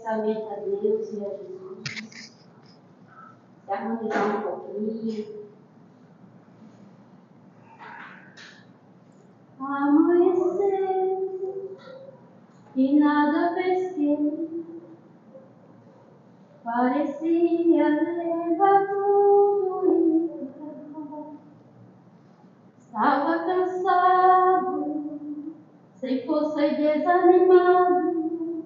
especialmente a Deus e a Jesus. Se harmonizar um pouquinho. Amanheceu e nada pesquei, parecia levar tudo e acabou. Estava cansado, sem força e desanimado,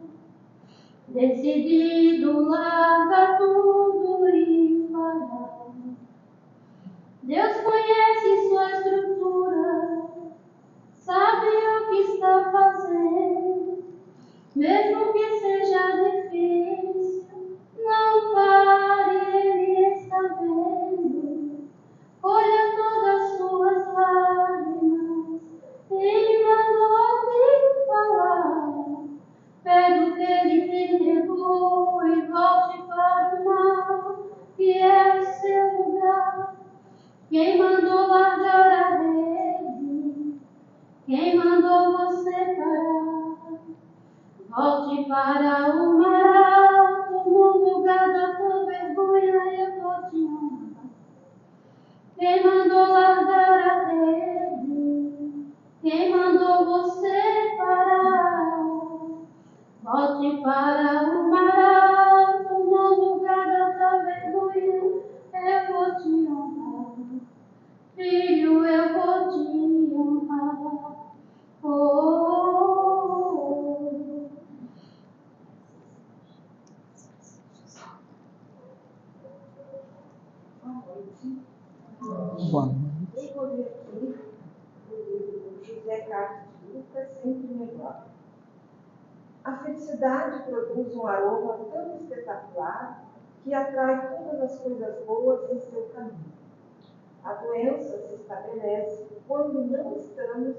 decidido largar tudo e parar. Deus conhece sua estrutura, sabe o que está fazendo, mesmo que seja difícil, não pare, Ele está vendo. Olha todas as suas lágrimas, Ele mandou te falar. Pega o que Ele te entregou e volte para o mar, que é o seu lugar. Quem mandou largar a rede? Quem mandou você parar? Volte para o mar alto, no lugar da tua vergonha eu vou te honrar. Quem mandou largar a rede? Quem mandou você parar? Volte para o mar alto, no lugar da tua vergonha eu vou te honrar. Filho, eu vou te honrar. Oh, oh, oh. Boa noite. Eu vou ler aqui o livro José Carlos de Lucas, Sempre Melhor. A felicidade produz um aroma tão espetacular que atrai todas as coisas boas em seu caminho. A doença se estabelece quando não estamos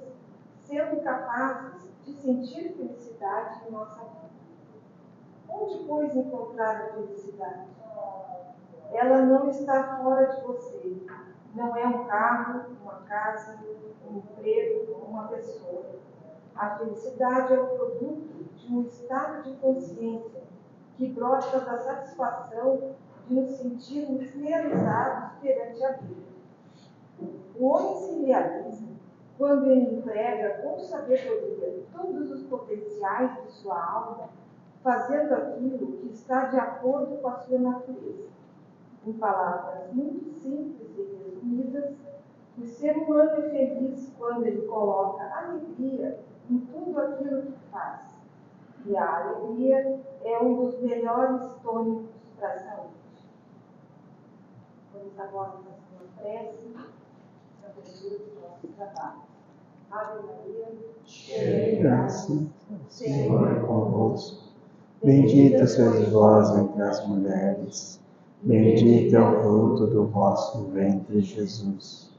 sendo capazes de sentir felicidade em nossa vida. Onde, pois, encontrar a felicidade? Ela não está fora de você. Não é um carro, uma casa, um emprego, uma pessoa. A felicidade é o produto de um estado de consciência que brota da satisfação de nos sentirmos realizados perante a vida. O homem se realiza quando ele emprega com sabedoria todos os potenciais de sua alma, fazendo aquilo que está de acordo com a sua natureza. Em palavras muito simples e resumidas, o ser humano é feliz quando ele coloca alegria em tudo aquilo que faz. E a alegria é um dos melhores tônicos para a saúde. Vamos agora fazer uma prece na abertura do nosso trabalho. Ave Maria, cheia de graça, o Senhor é convosco. Bendita sois vós entre as mulheres, bendito é o fruto do vosso ventre, Jesus.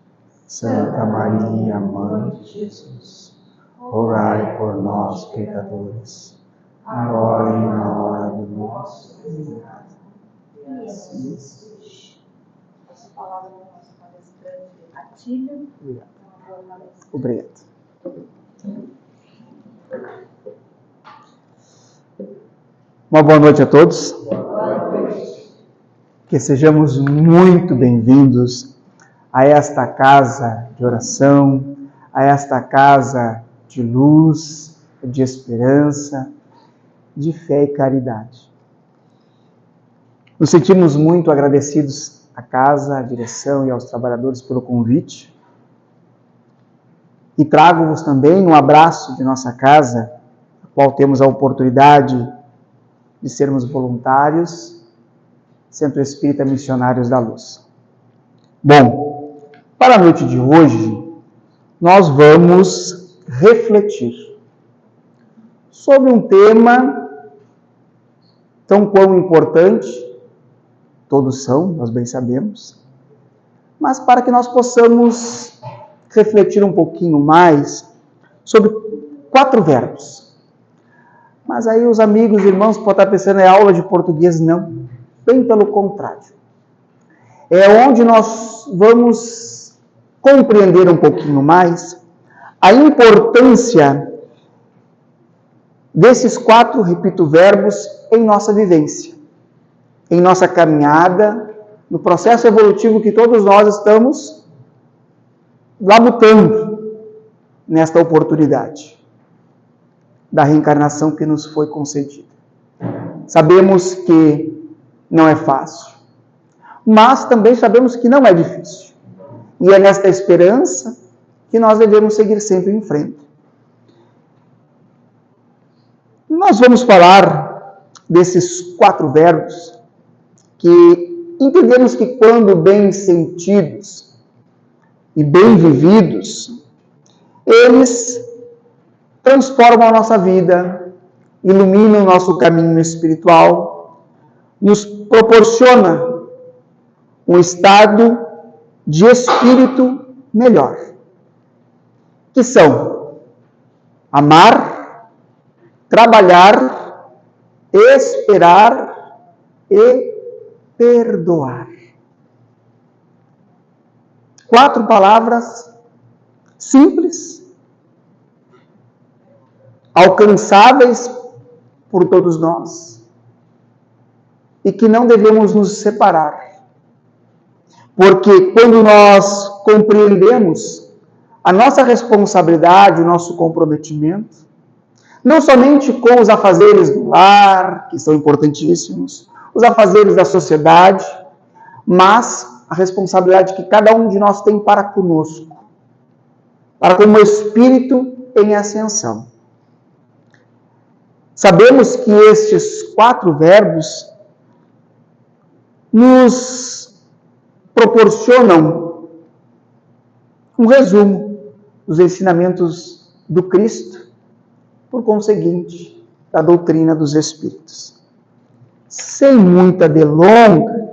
Santa Maria, Mãe de Jesus, rogai por nós, pecadores, agora e na hora do nosso morte. Assim seja. Essa palavra do nosso palestrante Atílio. Obrigado. Uma boa noite a todos. Que sejamos muito bem-vindos a esta casa de oração, a esta casa de luz, de esperança, de fé e caridade. Nos sentimos muito agradecidos à casa, à direção e aos trabalhadores pelo convite. E trago-vos também um abraço de nossa casa, a qual temos a oportunidade de sermos voluntários, Centro Espírita Missionários da Luz. Bom, para a noite de hoje, nós vamos refletir sobre um tema tão quão importante, todos são, nós bem sabemos, mas para que nós possamos refletir um pouquinho mais sobre 4 verbos. Mas aí os amigos e irmãos podem estar pensando, é aula de português? Não, bem pelo contrário. É onde nós vamos compreender um pouquinho mais a importância desses 4, repito, verbos em nossa vivência, em nossa caminhada, no processo evolutivo que todos nós estamos labutando nesta oportunidade da reencarnação que nos foi concedida. Sabemos que não é fácil, mas também sabemos que não é difícil. E é nesta esperança que nós devemos seguir sempre em frente. Nós vamos falar desses 4 verbos que entendemos que, quando bem sentidos e bem vividos, eles transformam a nossa vida, iluminam o nosso caminho espiritual, nos proporciona um estado de espírito melhor, que são amar, trabalhar, esperar e perdoar. 4 palavras simples, alcançáveis por todos nós, e que não devemos nos separar. Porque quando nós compreendemos a nossa responsabilidade, o nosso comprometimento, não somente com os afazeres do lar, que são importantíssimos, os afazeres da sociedade, mas a responsabilidade que cada um de nós tem para conosco, para como espírito em ascensão. Sabemos que estes 4 verbos nos proporcionam um resumo dos ensinamentos do Cristo, por conseguinte, da doutrina dos Espíritos. Sem muita delonga,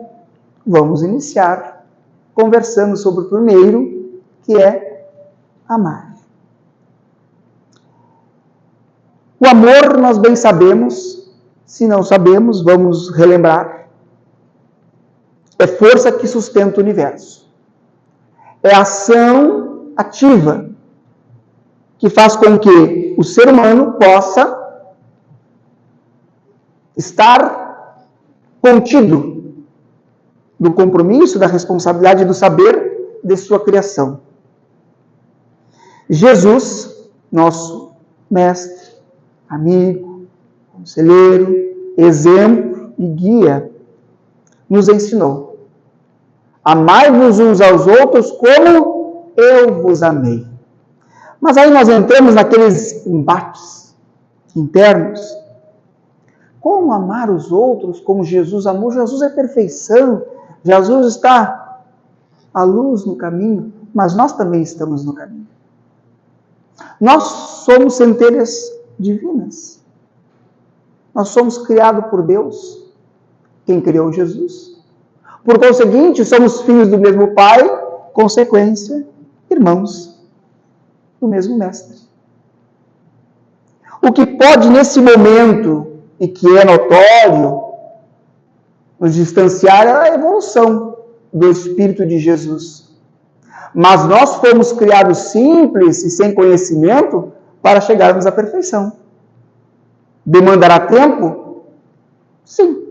vamos iniciar conversando sobre o primeiro, que é amar. O amor, nós bem sabemos, se não sabemos, vamos relembrar, é força que sustenta o universo. É ação ativa que faz com que o ser humano possa estar contido do compromisso, da responsabilidade, do saber de sua criação. Jesus, nosso mestre, amigo, conselheiro, exemplo e guia, nos ensinou: amai-vos uns aos outros como eu vos amei. Mas aí nós entramos naqueles embates internos. Como amar os outros como Jesus amou? Jesus é perfeição. Jesus está à luz no caminho, mas nós também estamos no caminho. Nós somos centelhas divinas. Nós somos criados por Deus, quem criou Jesus. Por conseguinte, somos filhos do mesmo Pai, consequência, irmãos do mesmo Mestre. O que pode, nesse momento, e que é notório, nos distanciar é a evolução do Espírito de Jesus. Mas nós fomos criados simples e sem conhecimento para chegarmos à perfeição. Demandará tempo? Sim.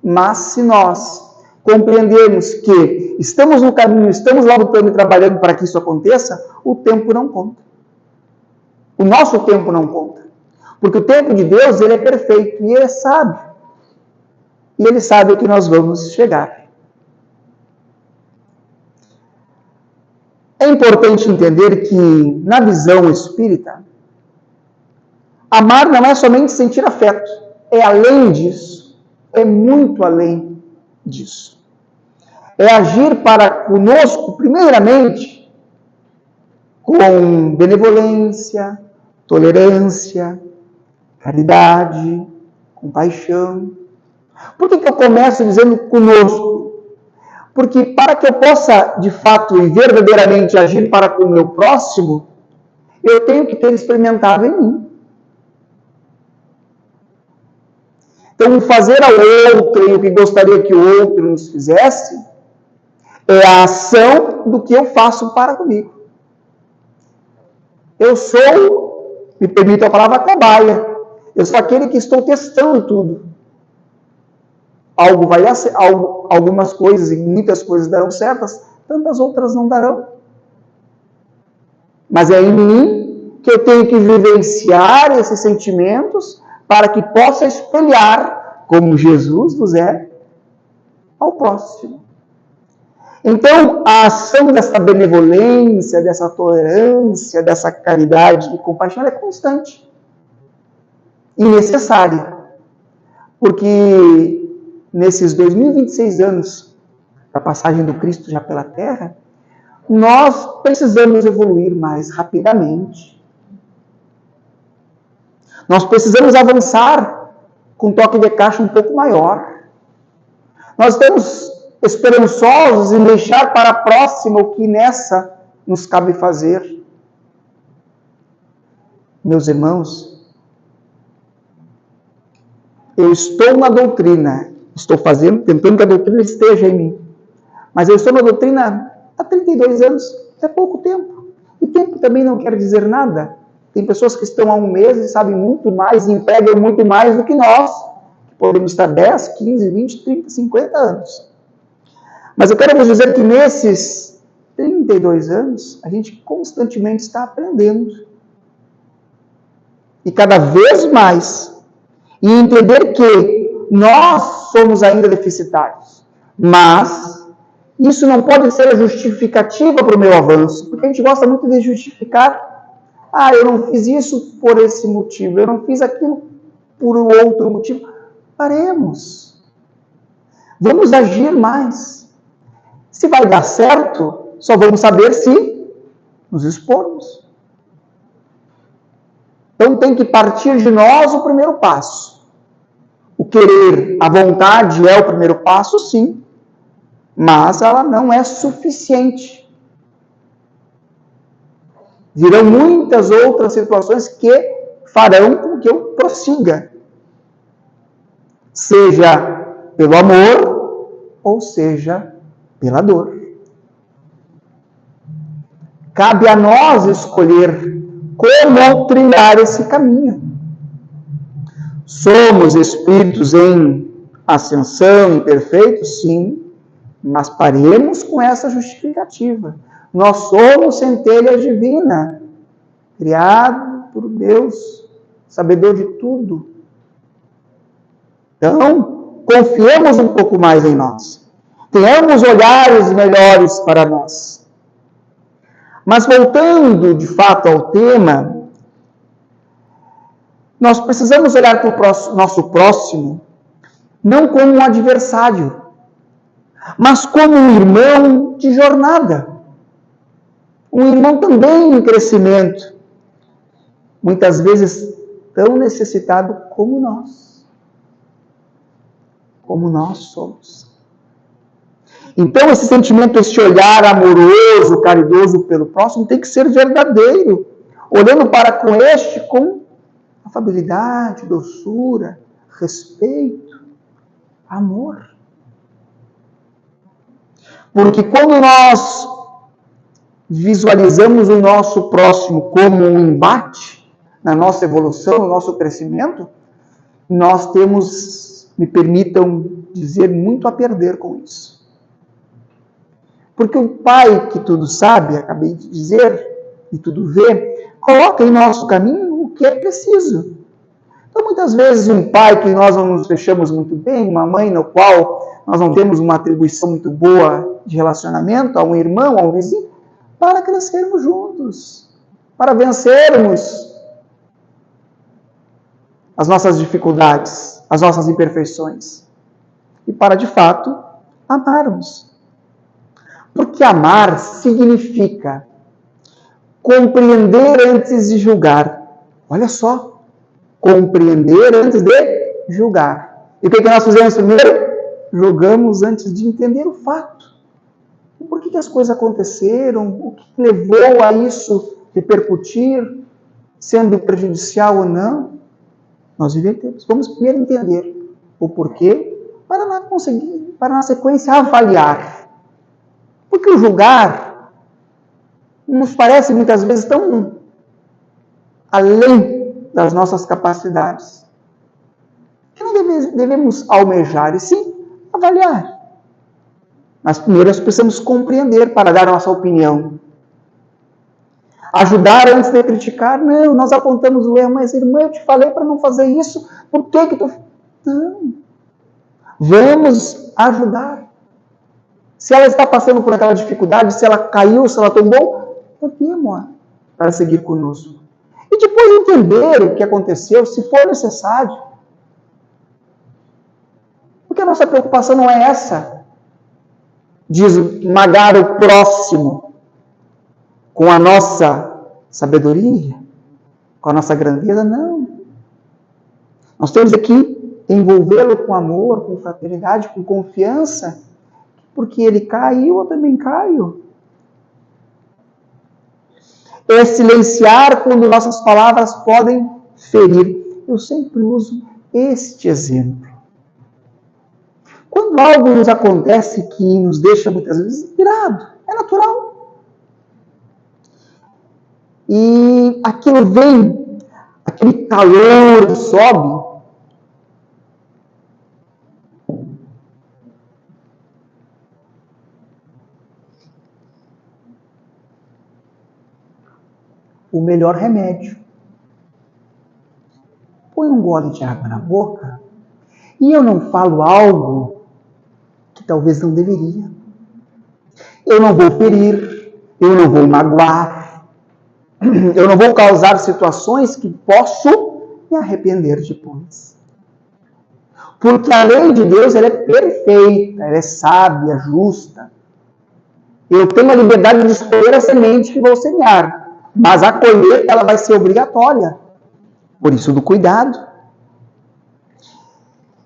Mas se nós compreendermos que estamos no caminho, estamos lá lutando e trabalhando para que isso aconteça, o tempo não conta. O nosso tempo não conta. Porque o tempo de Deus, ele é perfeito e ele é sábio. E ele sabe que nós vamos chegar. É importante entender que, na visão espírita, amar não é somente sentir afeto. É além disso. É muito além disso. É agir para conosco, primeiramente, com benevolência, tolerância, caridade, compaixão. Por que eu começo dizendo conosco? Porque para que eu possa, de fato e verdadeiramente agir para com o meu próximo, eu tenho que ter experimentado em mim. Então, o fazer ao outro e o que gostaria que o outro nos fizesse é a ação do que eu faço para comigo. Eu sou Me permito a palavra cobaia. Eu sou aquele que estou testando tudo. Algo vai dar certo, algumas coisas e muitas coisas darão certas, tantas outras não darão. Mas é em mim que eu tenho que vivenciar esses sentimentos para que possa espelhar, como Jesus nos é, ao próximo. Então, a ação dessa benevolência, dessa tolerância, dessa caridade e compaixão é constante e necessária. Porque nesses 2026 anos da passagem do Cristo já pela Terra, nós precisamos evoluir mais rapidamente. Nós precisamos avançar com um toque de caixa um pouco maior. Nós estamos esperançosos em deixar para a próxima o que nessa nos cabe fazer. Meus irmãos, eu estou na doutrina, estou tentando que a doutrina esteja em mim, mas eu estou na doutrina há 32 anos, é pouco tempo. E tempo também não quer dizer nada. Tem pessoas que estão há um mês e sabem muito mais, e empregam muito mais do que nós, que podemos estar 10, 15, 20, 30, 50 anos. Mas eu quero vos dizer que nesses 32 anos, a gente constantemente está aprendendo. E cada vez mais. E entender que nós somos ainda deficitários. Mas isso não pode ser a justificativa para o meu avanço. Porque a gente gosta muito de justificar. Ah, eu não fiz isso por esse motivo. Eu não fiz aquilo por outro motivo. Paremos. Vamos agir mais. Se vai dar certo, só vamos saber se nos expormos. Então tem que partir de nós o primeiro passo. O querer, a vontade é o primeiro passo, sim, mas ela não é suficiente. Virão muitas outras situações que farão com que eu prossiga. Seja pelo amor, ou seja pela dor. Cabe a nós escolher como trilhar esse caminho. Somos espíritos em ascensão, imperfeitos, sim, mas paremos com essa justificativa. Nós somos centelha divina, criado por Deus, sabedor de tudo. Então, confiemos um pouco mais em nós. Tenhamos olhares melhores para nós. Mas voltando, de fato, ao tema, nós precisamos olhar para o nosso próximo não como um adversário, mas como um irmão de jornada. Um irmão também em crescimento. Muitas vezes tão necessitado como nós. Como nós somos. Então, esse sentimento, esse olhar amoroso, caridoso pelo próximo, tem que ser verdadeiro. Olhando para com este com afabilidade, doçura, respeito, amor. Porque quando nós visualizamos o nosso próximo como um embate na nossa evolução, no nosso crescimento, nós temos, me permitam dizer, muito a perder com isso. Porque o Pai que tudo sabe, acabei de dizer, e tudo vê, coloca em nosso caminho o que é preciso. Então, muitas vezes, um pai que nós não nos fechamos muito bem, uma mãe no qual nós não temos uma atribuição muito boa de relacionamento, a um irmão, a um vizinho, para crescermos juntos, para vencermos as nossas dificuldades, as nossas imperfeições, e para, de fato, amarmos. Porque amar significa compreender antes de julgar. Olha só, compreender antes de julgar. E o que nós fizemos primeiro? Julgamos antes de entender o fato. E por que as coisas aconteceram? O que levou a isso repercutir, sendo prejudicial ou não? Nós invertemos. Vamos primeiro entender o porquê, para na sequência avaliar. Porque o julgar nos parece muitas vezes tão além das nossas capacidades, que não devemos almejar, e sim avaliar. Mas primeiro nós precisamos compreender para dar a nossa opinião. Ajudar antes de criticar. Não, nós apontamos o erro, mas irmã, eu te falei para não fazer isso, por que tu... Não. Vamos ajudar. Se ela está passando por aquela dificuldade, se ela caiu, se ela tombou, por que, amor? Para seguir conosco. E depois entender o que aconteceu, se for necessário. Porque a nossa preocupação não é essa, de esmagar o próximo com a nossa sabedoria, com a nossa grandeza, não. Nós temos aqui envolvê-lo com amor, com fraternidade, com confiança, porque ele caiu, eu também caio. É silenciar quando nossas palavras podem ferir. Eu sempre uso este exemplo. Quando algo nos acontece que nos deixa muitas vezes irado, é natural. E aquilo vem, aquele calor sobe. O melhor remédio. Põe um gole de água na boca e eu não falo algo que talvez não deveria. Eu não vou ferir, eu não vou magoar, eu não vou causar situações que posso me arrepender depois. Porque a lei de Deus ela é perfeita, ela é sábia, justa. Eu tenho a liberdade de escolher a semente que vou semear. Mas a colheita ela vai ser obrigatória. Por isso, do cuidado.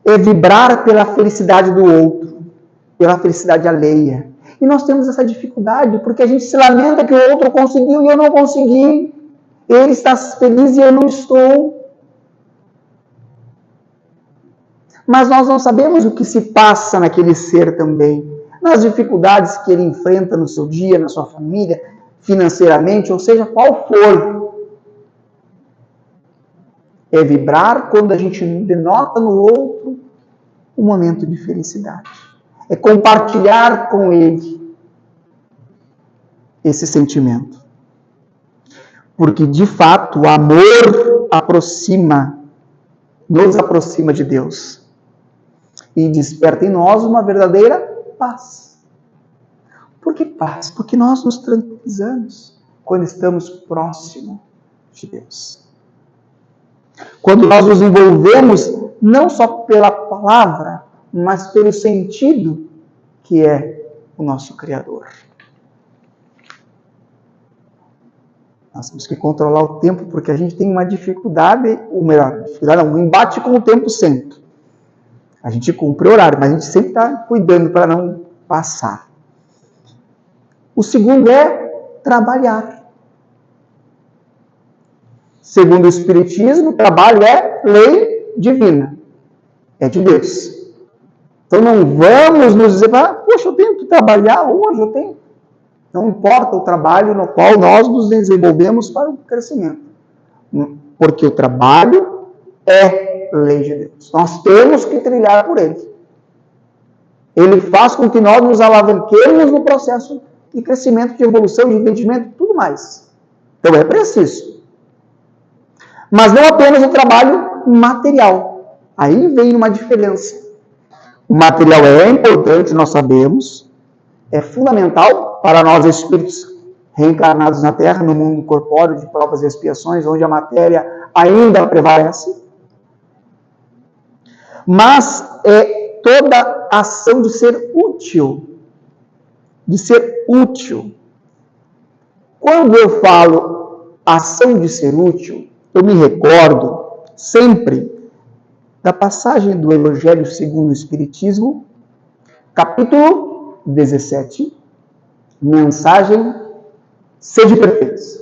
É vibrar pela felicidade do outro, pela felicidade alheia. E nós temos essa dificuldade, porque a gente se lamenta que o outro conseguiu e eu não consegui. Ele está feliz e eu não estou. Mas nós não sabemos o que se passa naquele ser também. Nas dificuldades que ele enfrenta no seu dia, na sua família, financeiramente, ou seja, qual for. É vibrar quando a gente denota no outro um momento de felicidade. É compartilhar com ele esse sentimento. Porque, de fato, o amor nos aproxima de Deus. E desperta em nós uma verdadeira paz. Por que paz? Porque nós nos tranquilizamos quando estamos próximo de Deus. Quando nós nos envolvemos não só pela palavra, mas pelo sentido que é o nosso Criador. Nós temos que controlar o tempo porque a gente tem uma dificuldade, um embate com o tempo sempre. A gente cumpre o horário, mas a gente sempre está cuidando para não passar. O segundo é trabalhar. Segundo o Espiritismo, o trabalho é lei divina. É de Deus. Então não vamos nos dizer, poxa, eu tenho que trabalhar hoje, eu tenho. Não importa o trabalho no qual nós nos desenvolvemos para o crescimento. Porque o trabalho é lei de Deus. Nós temos que trilhar por ele. Ele faz com que nós nos alavanquemos no processo de crescimento, de evolução, de entendimento, tudo mais. Então é preciso. Mas não apenas o trabalho material. Aí vem uma diferença. O material é importante, nós sabemos, é fundamental para nós espíritos reencarnados na Terra, no mundo corpóreo de provas e expiações, onde a matéria ainda prevalece. Mas é toda a ação de ser útil. De ser útil. Quando eu falo ação de ser útil, eu me recordo sempre da passagem do Evangelho segundo o Espiritismo, capítulo 17, mensagem Sede Perfeitos.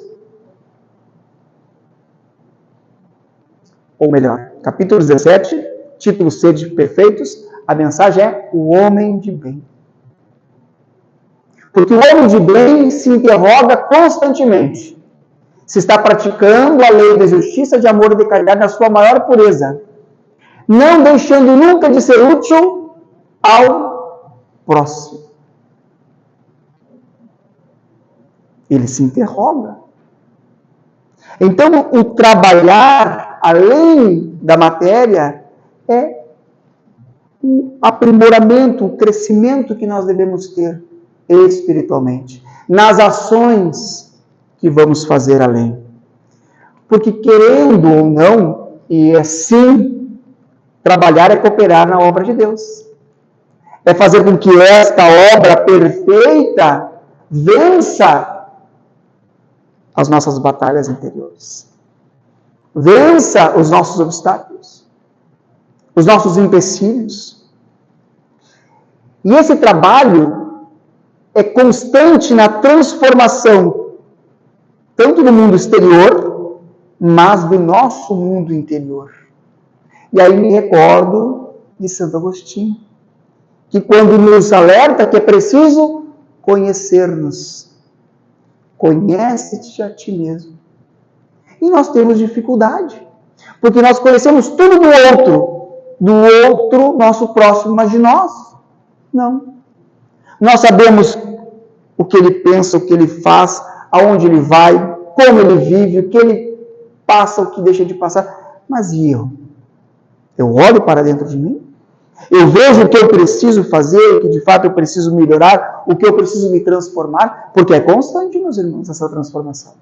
Ou melhor, capítulo 17, título Sede Perfeitos, a mensagem é o homem de bem. Porque o homem de bem se interroga constantemente. se está praticando a lei da justiça, de amor e de caridade na sua maior pureza, não deixando nunca de ser útil ao próximo. Ele se interroga. Então, o trabalhar além da matéria é o aprimoramento, o crescimento que nós devemos ter espiritualmente, nas ações que vamos fazer além. Porque, querendo ou não, e assim, trabalhar é cooperar na obra de Deus. É fazer com que esta obra perfeita vença as nossas batalhas interiores. Vença os nossos obstáculos, os nossos empecilhos. E esse trabalho é constante na transformação, tanto do mundo exterior, mas do nosso mundo interior. E aí me recordo de Santo Agostinho, que quando nos alerta que é preciso conhecer-nos, conhece-te a ti mesmo. E nós temos dificuldade, porque nós conhecemos tudo do outro, nosso próximo, mas de nós, não. Nós sabemos o que ele pensa, o que ele faz, aonde ele vai, como ele vive, o que ele passa, o que deixa de passar. Mas e eu? Eu olho para dentro de mim? Eu vejo o que eu preciso fazer, o que de fato eu preciso melhorar, o que eu preciso me transformar, porque é constante, meus irmãos, essa transformação.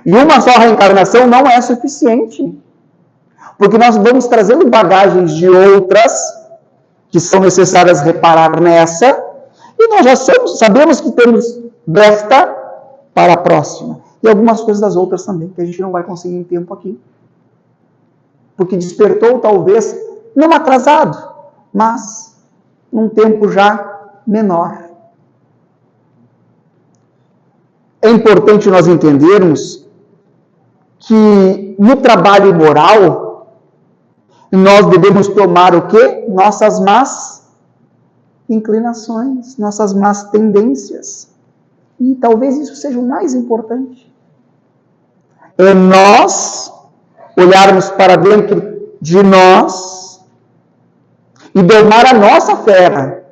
E uma só reencarnação não é suficiente, porque nós vamos trazendo bagagens de outras que são necessárias reparar nessa, e nós já sabemos que temos desta para a próxima. E algumas coisas das outras também, que a gente não vai conseguir em tempo aqui. Porque despertou, talvez, não atrasado, mas num tempo já menor. É importante nós entendermos que no trabalho moral, nós devemos tomar o quê? Nossas más inclinações, nossas más tendências. E talvez isso seja o mais importante. É nós olharmos para dentro de nós e domar a nossa fera,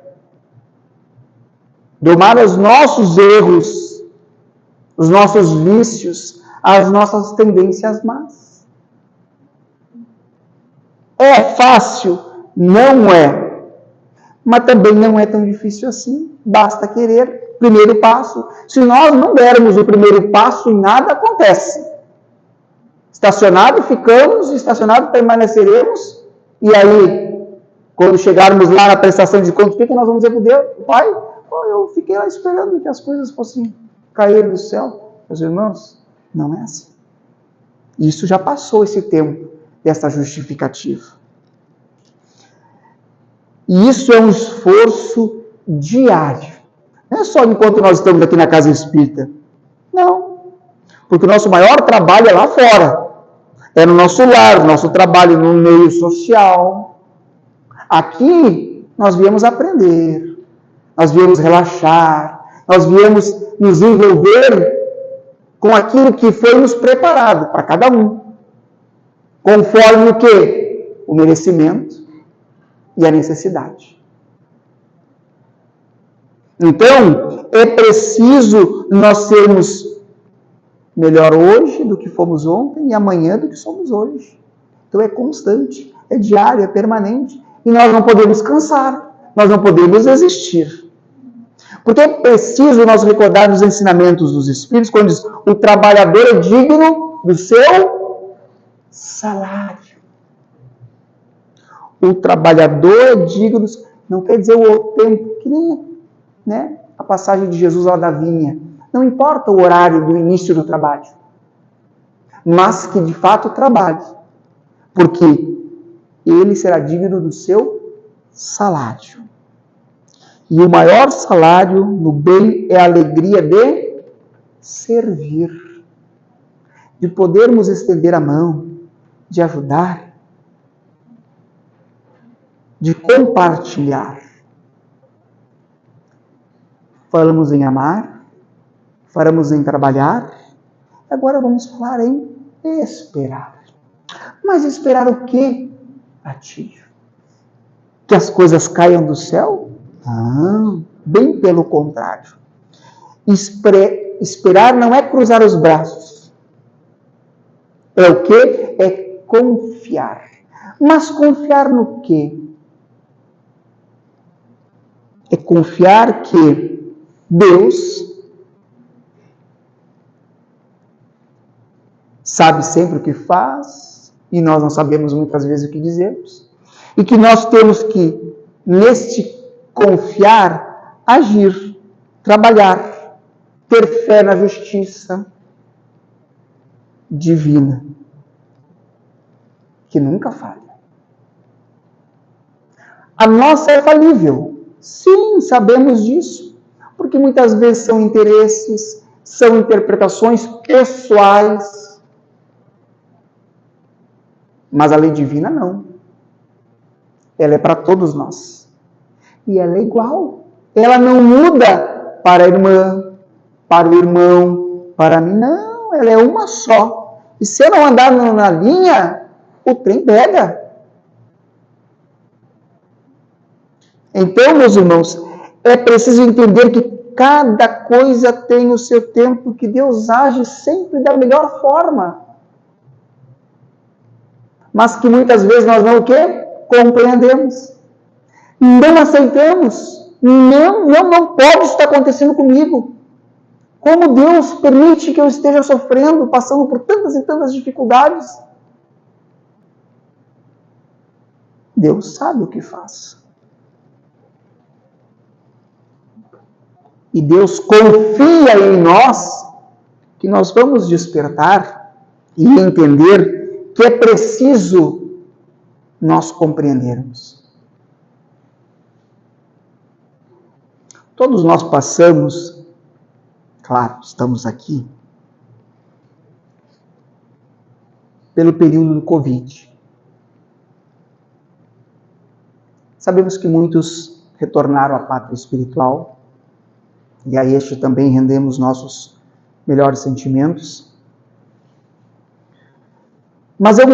domar os nossos erros, os nossos vícios, as nossas tendências más. É fácil? Não é. Mas também não é tão difícil assim. Basta querer. Primeiro passo. Se nós não dermos o primeiro passo, nada acontece. Estacionado ficamos, estacionado permaneceremos. E aí, quando chegarmos lá na prestação de contas, o que nós vamos dizer para Deus? Pai, eu fiquei lá esperando que as coisas fossem cair do céu. Meus irmãos, não é assim. Isso já passou esse tempo dessa justificativa. E isso é um esforço diário. Não é só enquanto nós estamos aqui na casa espírita. Não. Porque o nosso maior trabalho é lá fora. É no nosso lar, no nosso trabalho no meio social. Aqui nós viemos aprender. Nós viemos relaxar. Nós viemos nos envolver com aquilo que foi nos preparado para cada um. Conforme o quê? O merecimento e a necessidade. Então, é preciso nós sermos melhor hoje do que fomos ontem e amanhã do que somos hoje. Então é constante, é diário, é permanente. E nós não podemos cansar, nós não podemos desistir. Porque é preciso nós recordar os ensinamentos dos Espíritos, quando diz, o trabalhador é digno do seu salário. O trabalhador é digno, não quer dizer o tempo, que nem a passagem de Jesus lá da vinha. Não importa o horário do início do trabalho, mas que de fato trabalhe, porque ele será digno do seu salário. E o maior salário no bem é a alegria de servir, de podermos estender a mão, de ajudar, de compartilhar. Falamos em amar, falamos em trabalhar, Agora vamos falar em esperar. Mas esperar o quê a ti? Que as coisas caiam do céu? Não, bem pelo contrário. Esperar não é cruzar os braços. É o quê? É confiar. Mas confiar no quê? É confiar que Deus sabe sempre o que faz e nós não sabemos muitas vezes o que dizemos. E que nós temos que, neste confiar, agir, trabalhar, ter fé na justiça divina, que nunca falha. A nossa é falível. Sim, sabemos disso, porque muitas vezes são interesses, são interpretações pessoais. Mas a lei divina não. Ela é para todos nós. E ela é igual. Ela não muda para a irmã, para o irmão, para mim. Não, ela é uma só. E se eu não andar na linha, o trem pega. Então, meus irmãos, é preciso entender que cada coisa tem o seu tempo, que Deus age sempre da melhor forma. Mas que muitas vezes nós não o quê? Compreendemos. Não aceitamos. Não pode estar acontecendo comigo. Como Deus permite que eu esteja sofrendo, passando por tantas e tantas dificuldades? Deus sabe o que faz. E Deus confia em nós que nós vamos despertar e entender que é preciso nós compreendermos. Todos nós passamos, claro, estamos aqui, pelo período do Covid. Sabemos que muitos retornaram à pátria espiritual, e a este também rendemos nossos melhores sentimentos. Mas eu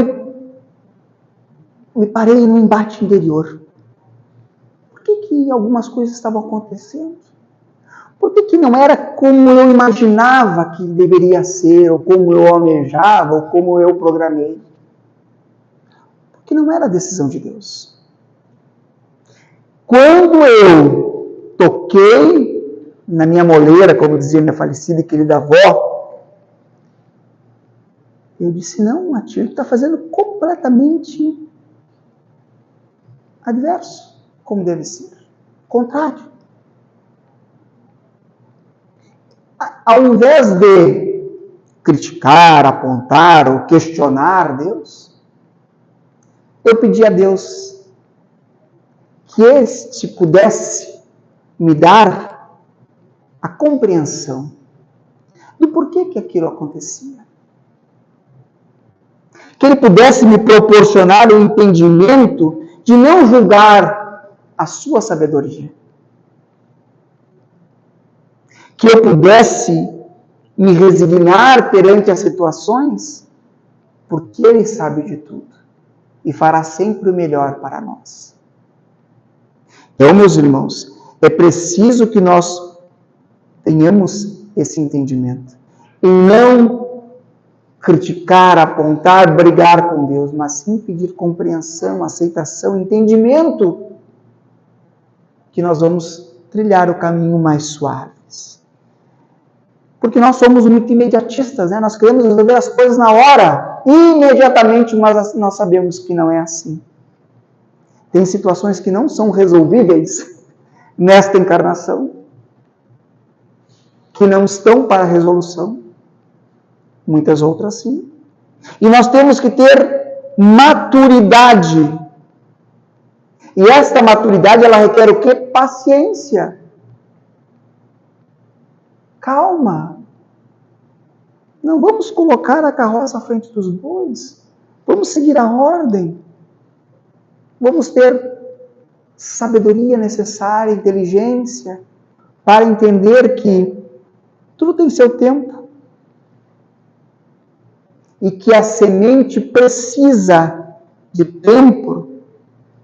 me parei no embate interior. Por que algumas coisas estavam acontecendo? Por que não era como eu imaginava que deveria ser, ou como eu almejava, ou como eu programei? Porque não era a decisão de Deus. Quando eu toquei na minha moleira, como dizia minha falecida e querida avó, eu disse, não, Matilde está fazendo completamente adverso, como deve ser. Contrário. Ao invés de criticar, apontar ou questionar Deus, eu pedi a Deus que este pudesse me dar a compreensão do porquê que aquilo acontecia. Que ele pudesse me proporcionar o entendimento de não julgar a sua sabedoria. Que eu pudesse me resignar perante as situações, porque ele sabe de tudo e fará sempre o melhor para nós. Então, meus irmãos, é preciso que nós tenhamos esse entendimento. E não criticar, apontar, brigar com Deus, mas sim pedir compreensão, aceitação, entendimento, que nós vamos trilhar o caminho mais suave. Porque nós somos muito imediatistas, né? Nós queremos resolver as coisas na hora, imediatamente, mas nós sabemos que não é assim. Tem situações que não são resolvíveis nesta encarnação, que não estão para resolução. Muitas outras sim. E nós temos que ter maturidade. E esta maturidade, ela requer o quê? Paciência. Calma. Não vamos colocar a carroça à frente dos bois. Vamos seguir a ordem. Vamos ter sabedoria necessária, inteligência, para entender que tudo tem seu tempo. e que a semente precisa de tempo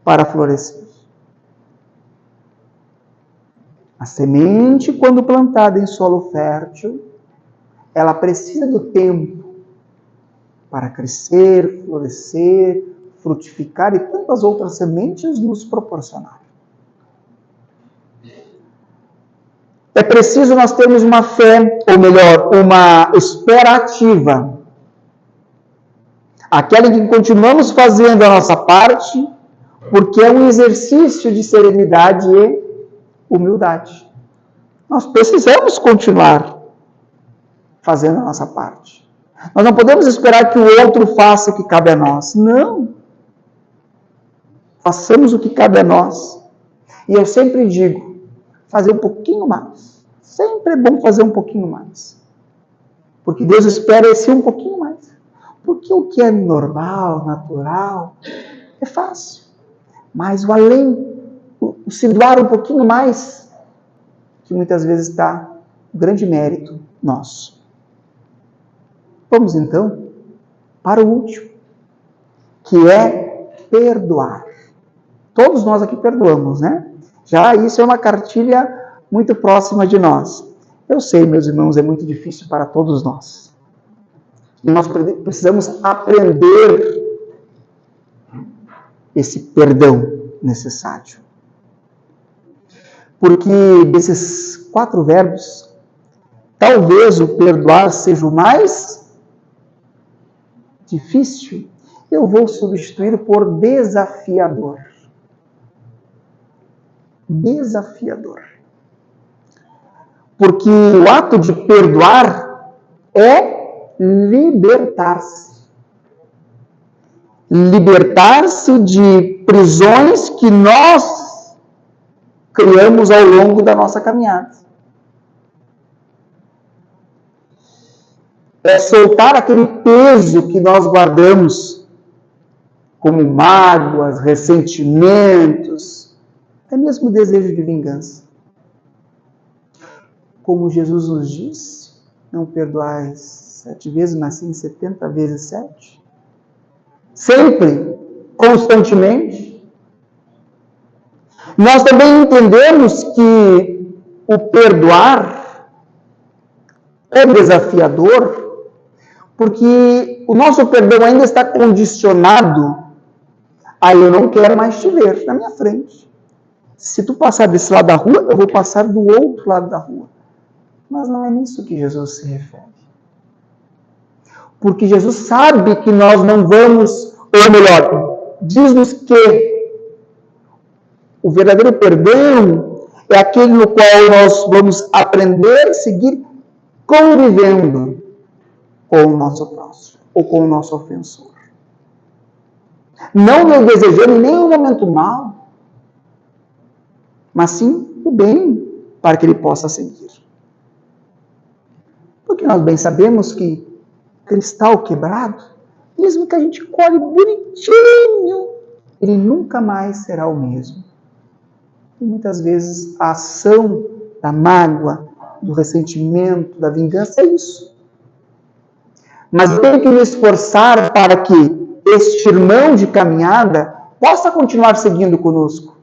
para florescer. A semente, quando plantada em solo fértil, ela precisa do tempo para crescer, florescer, frutificar e tantas outras sementes nos proporcionar. É preciso nós termos uma fé, ou melhor, uma espera ativa. Aquela em que continuamos fazendo a nossa parte, porque é um exercício de serenidade e humildade. Nós precisamos continuar fazendo a nossa parte. Nós não podemos esperar que o outro faça o que cabe a nós. Não. Façamos o que cabe a nós. E eu sempre digo, fazer um pouquinho mais. Sempre é bom fazer um pouquinho mais. Porque Deus espera esse um pouquinho mais. Porque o que é normal, natural, é fácil. Mas o além, o se doar um pouquinho mais, que muitas vezes está o grande mérito nosso. Vamos então para o último, que é perdoar. Todos nós aqui perdoamos, né? Já isso é uma cartilha muito próxima de nós. Eu sei, meus irmãos, é muito difícil para todos nós. E nós precisamos aprender esse perdão necessário. Porque desses 4 verbos, talvez o perdoar seja o mais difícil. Eu vou substituir por desafiador. Desafiador. Porque o ato de perdoar é libertar-se. Libertar-se de prisões que nós criamos ao longo da nossa caminhada. É soltar aquele peso que nós guardamos, como mágoas, ressentimentos, até mesmo desejo de vingança. Como Jesus nos disse, não perdoais 7 vezes, mas sim 70 vezes 7. Sempre, constantemente. Nós também entendemos que o perdoar é desafiador, porque o nosso perdão ainda está condicionado a eu não quero mais te ver na minha frente. Se tu passar desse lado da rua, eu vou passar do outro lado da rua. Mas não é nisso que Jesus se refere. Porque Jesus sabe que nós não vamos, ou melhor, diz-nos que o verdadeiro perdão é aquele no qual nós vamos aprender a seguir convivendo com o nosso próximo, ou com o nosso ofensor. Não nos desejando em nenhum momento mal, mas sim o bem, para que ele possa seguir. Porque nós bem sabemos que cristal quebrado, mesmo que a gente colhe bonitinho, ele nunca mais será o mesmo. E muitas vezes a ação da mágoa, do ressentimento, da vingança é isso. Mas eu tenho que me esforçar para que este irmão de caminhada possa continuar seguindo conosco.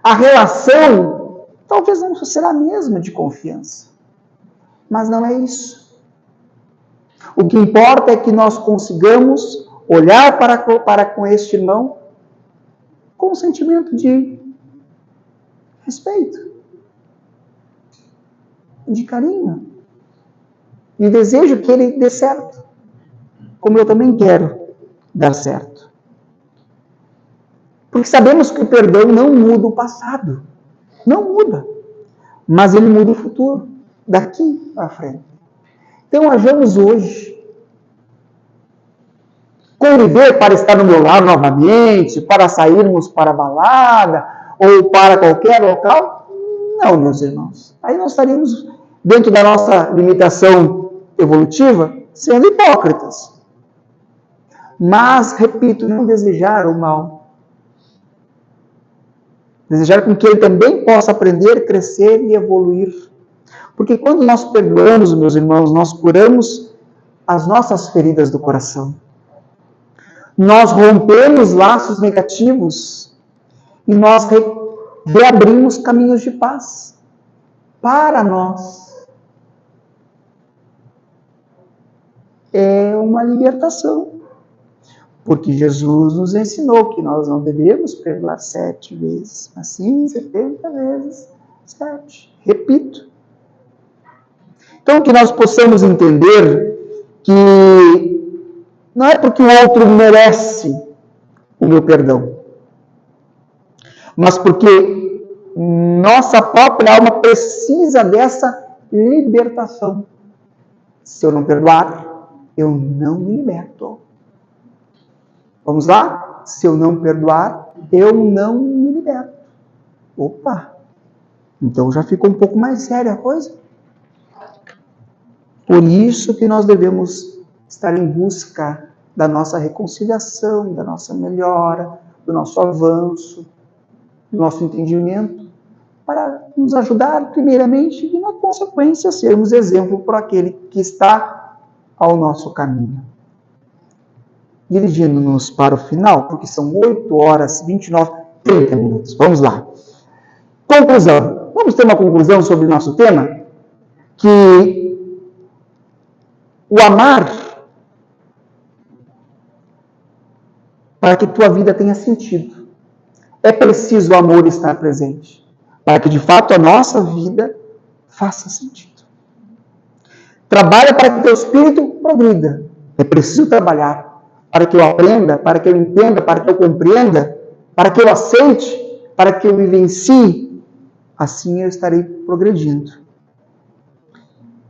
A relação talvez não será a mesma de confiança, mas não é isso. O que importa é que nós consigamos olhar para com este irmão com um sentimento de respeito, de carinho, e desejo que ele dê certo, como eu também quero dar certo. Porque sabemos que o perdão não muda o passado, não muda, mas ele muda o futuro, daqui para frente. Então, hajamos hoje. Conviver para estar no meu lado novamente, para sairmos para a balada, ou para qualquer local? Não, meus irmãos. Aí nós estaríamos, dentro da nossa limitação evolutiva, sendo hipócritas. Mas, repito, não desejar o mal. Desejar com que ele também possa aprender, crescer e evoluir. Porque quando nós perdoamos, meus irmãos, nós curamos as nossas feridas do coração. Nós rompemos laços negativos e nós reabrimos caminhos de paz para nós. É uma libertação. Porque Jesus nos ensinou que nós não devemos perdoar 7 vezes, mas sim 70 vezes 7. Repito. Então, que nós possamos entender que não é porque o outro merece o meu perdão, mas porque nossa própria alma precisa dessa libertação. Se eu não perdoar, eu não me liberto. Vamos lá? Se eu não perdoar, eu não me liberto. Opa! Então já ficou um pouco mais séria a coisa. Por isso que nós devemos estar em busca da nossa reconciliação, da nossa melhora, do nosso avanço, do nosso entendimento, para nos ajudar, primeiramente, e na consequência, sermos exemplo para aquele que está ao nosso caminho. Dirigindo-nos para o final, porque são 8 horas, 29, 30 minutos. Vamos lá. Conclusão. Vamos ter uma conclusão sobre o nosso tema? Que o amar, para que tua vida tenha sentido, é preciso o amor estar presente, para que de fato a nossa vida faça sentido. Trabalha para que teu espírito progrida. É preciso trabalhar para que eu aprenda, para que eu entenda, para que eu compreenda, para que eu aceite, para que eu vivencie. Assim eu estarei progredindo.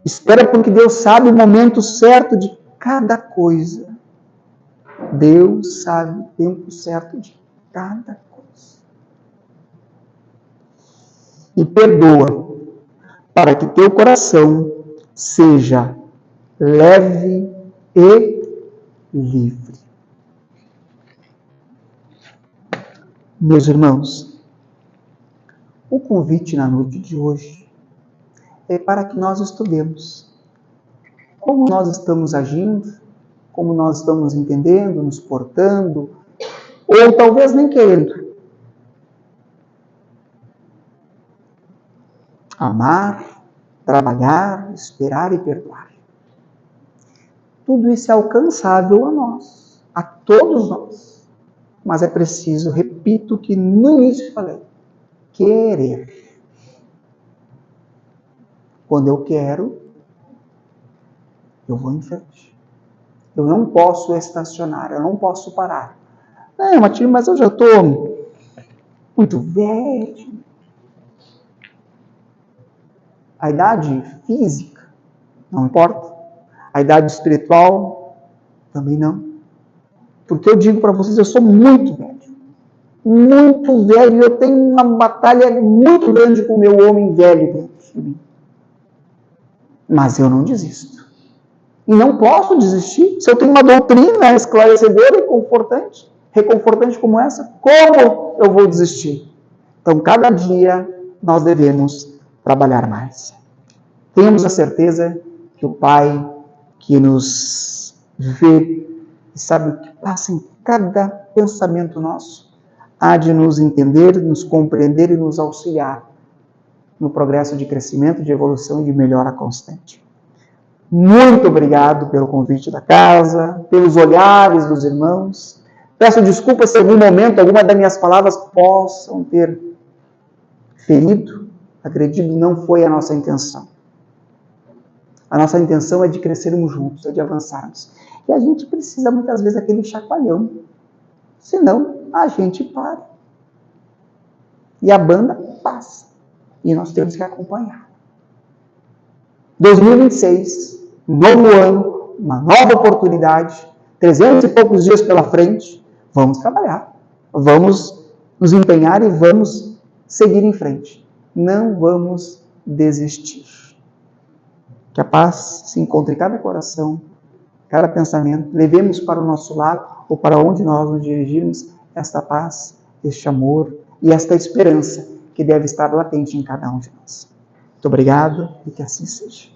Espera porque Deus sabe o momento certo de cada coisa. Deus sabe o tempo certo de cada coisa. E perdoa, para que teu coração seja leve e livre. Meus irmãos, o convite na noite de hoje é para que nós estudemos como nós estamos agindo, como nós estamos entendendo, nos portando, ou talvez nem querendo. Amar, trabalhar, esperar e perdoar. Tudo isso é alcançável a nós, a todos nós. Mas é preciso, repito o que no início falei, querer. Quando eu quero, eu vou em frente. Eu não posso estacionar, eu não posso parar. Não, Matilde, mas eu já estou muito velho. A idade física não importa. A idade espiritual também não. Porque eu digo para vocês, eu sou muito velho. Muito velho. Eu tenho uma batalha muito grande com o meu homem velho dentro de mim. Mas eu não desisto. E não posso desistir. Se eu tenho uma doutrina esclarecedora e reconfortante como essa, como eu vou desistir? Então, cada dia nós devemos trabalhar mais. Tenhamos a certeza que o Pai que nos vê e sabe o que passa em cada pensamento nosso, há de nos entender, nos compreender e nos auxiliar no progresso de crescimento, de evolução e de melhora constante. Muito obrigado pelo convite da casa, pelos olhares dos irmãos. Peço desculpas se em algum momento alguma das minhas palavras possam ter ferido, agredido, não foi a nossa intenção. A nossa intenção é de crescermos juntos, é de avançarmos. E a gente precisa muitas vezes daquele chacoalhão. Senão, a gente para. E a banda passa. E nós temos que acompanhar. 2026, novo ano, uma nova oportunidade, 300 e poucos dias pela frente. Vamos trabalhar. Vamos nos empenhar e vamos seguir em frente. Não vamos desistir. Que a paz se encontre em cada coração, cada pensamento. Levemos para o nosso lar ou para onde nós nos dirigirmos esta paz, este amor e esta esperança que deve estar latente em cada um de nós. Muito obrigado e que assim seja.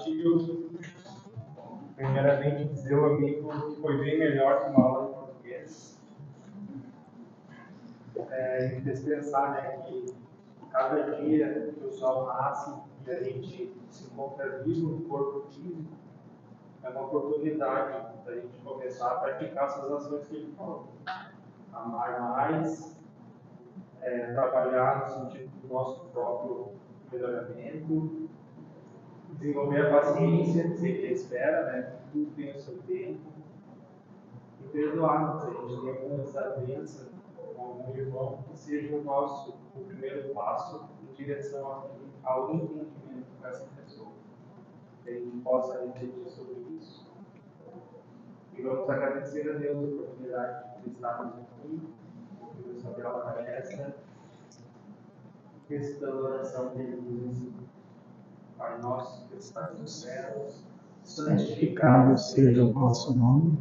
compartilho, primeiramente, dizer ao amigo que foi bem melhor que uma aula de português. É indispensar, né, que cada dia que o sol nasce e a gente se encontra vivo no corpo físico, é uma oportunidade da gente começar a praticar essas ações que ele falou. Amar mais, trabalhar no sentido do nosso próprio melhoramento, desenvolver a paciência, dizer que espera, né? Tudo tem o seu tempo. E perdoar, se a gente tem alguma desavença com algum irmão, que seja o primeiro passo em direção ao entendimento com essa pessoa. Que a gente possa refletir sobre isso. E vamos agradecer a Deus a oportunidade de estarmos aqui, ouvir sobre a palestra, recitando a oração que ele nos ensina. Pai nosso que estás nos céus, santificado seja o vosso nome,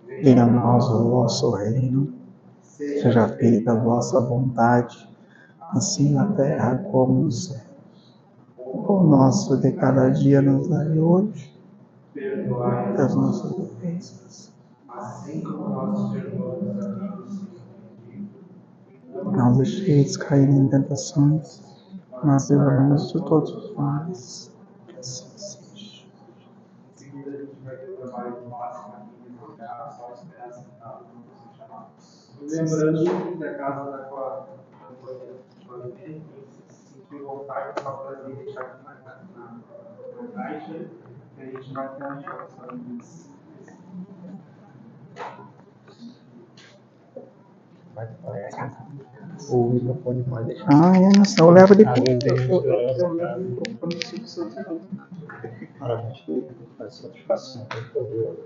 venha a nós o vosso reino, seja feita a vossa vontade, assim na terra como no céu. O pão nosso de cada dia nos dai hoje, perdoai as nossas ofensas, assim como nós perdoamos a quem nos tem ofendido, não deixeis cair em tentações, mas livrai-nos de todos os males. Que assim seja. em seguida a gente vai ter o trabalho de máxima aqui desejar, só esperar sentado para você chamar. E lembrando que a casa da qual quem se sentir vontade, só prazer deixar aqui na caixa, que a gente vai ter a chance disso. O microfone pode deixar. Ah, é, não, senão eu levo depois. Eu levo o microfone fixo. Para a gente fazer satisfação para poder.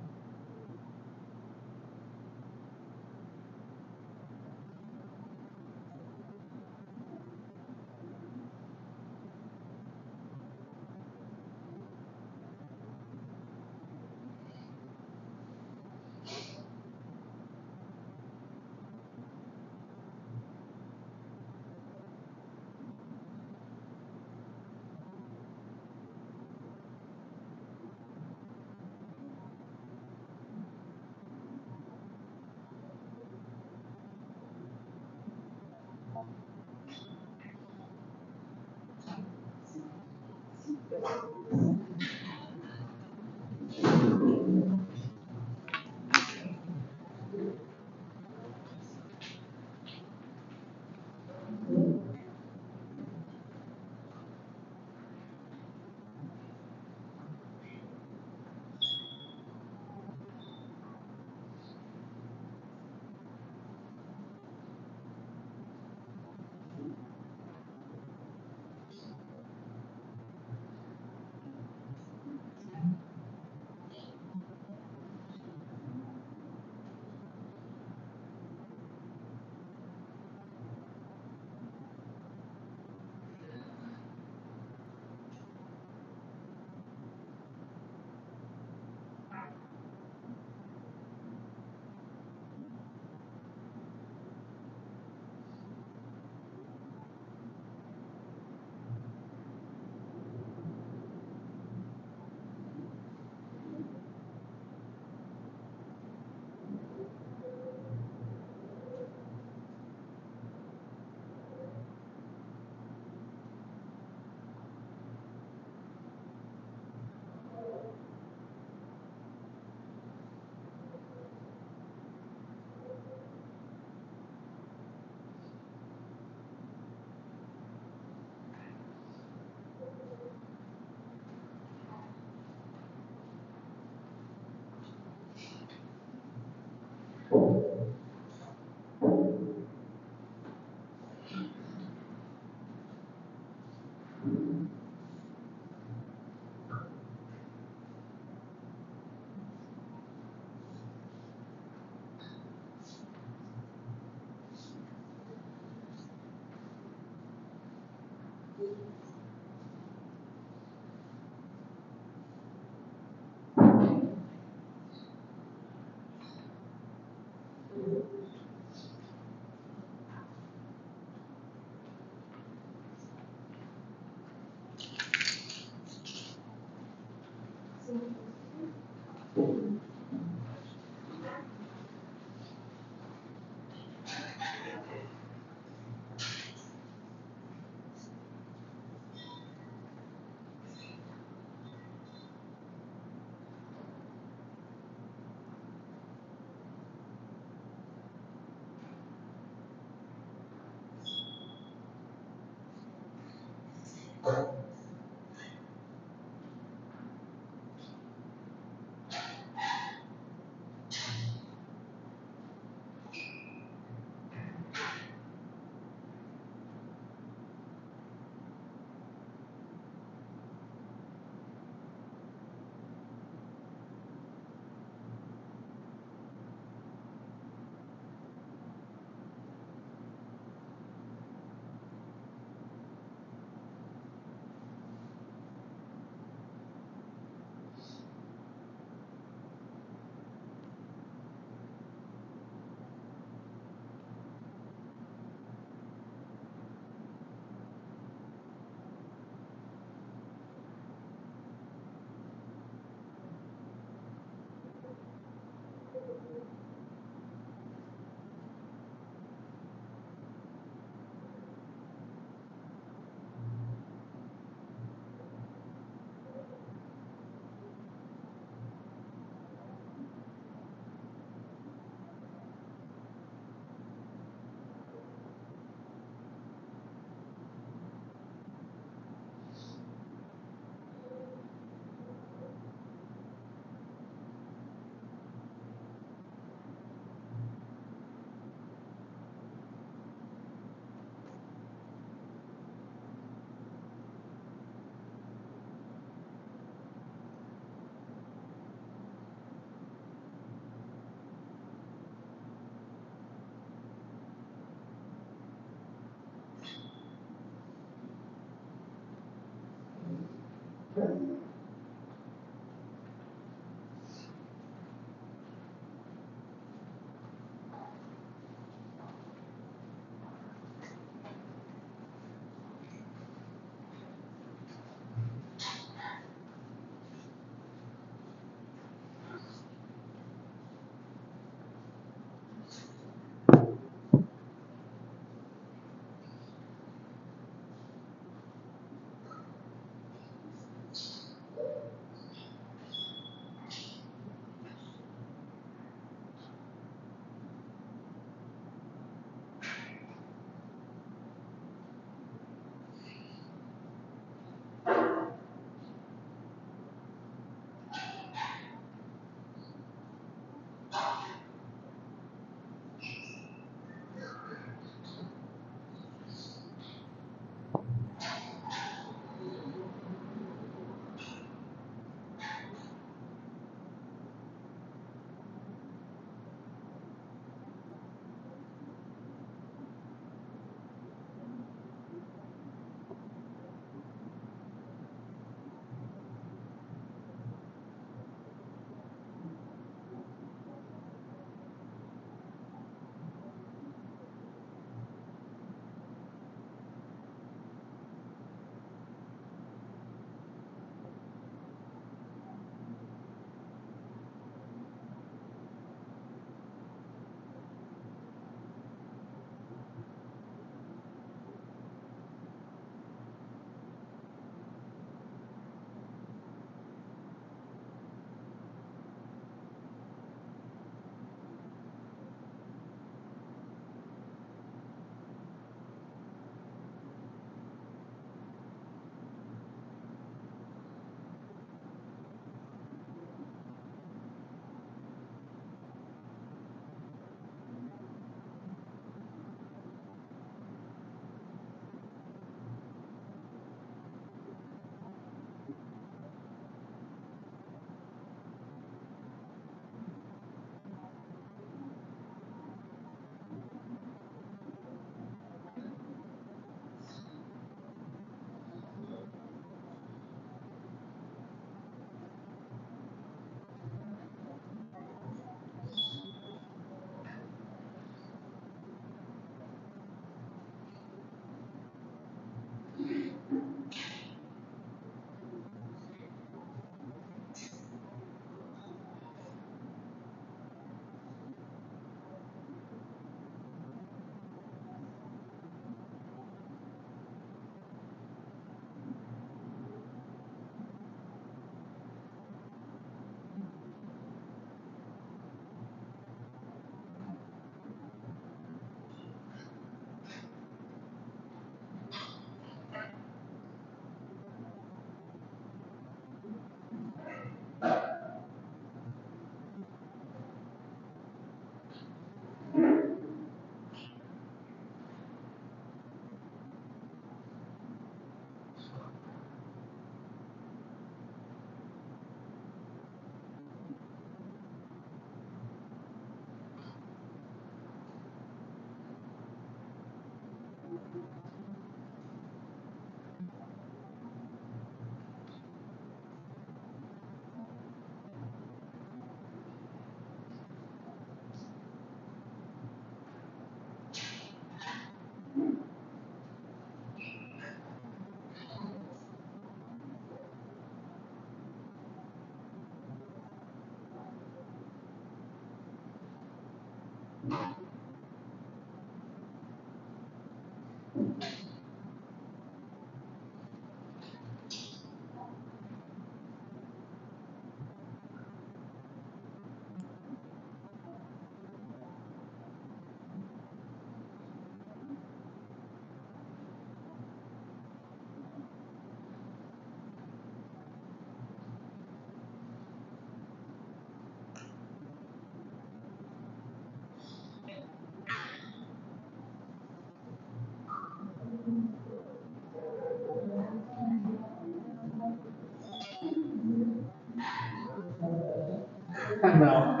Não.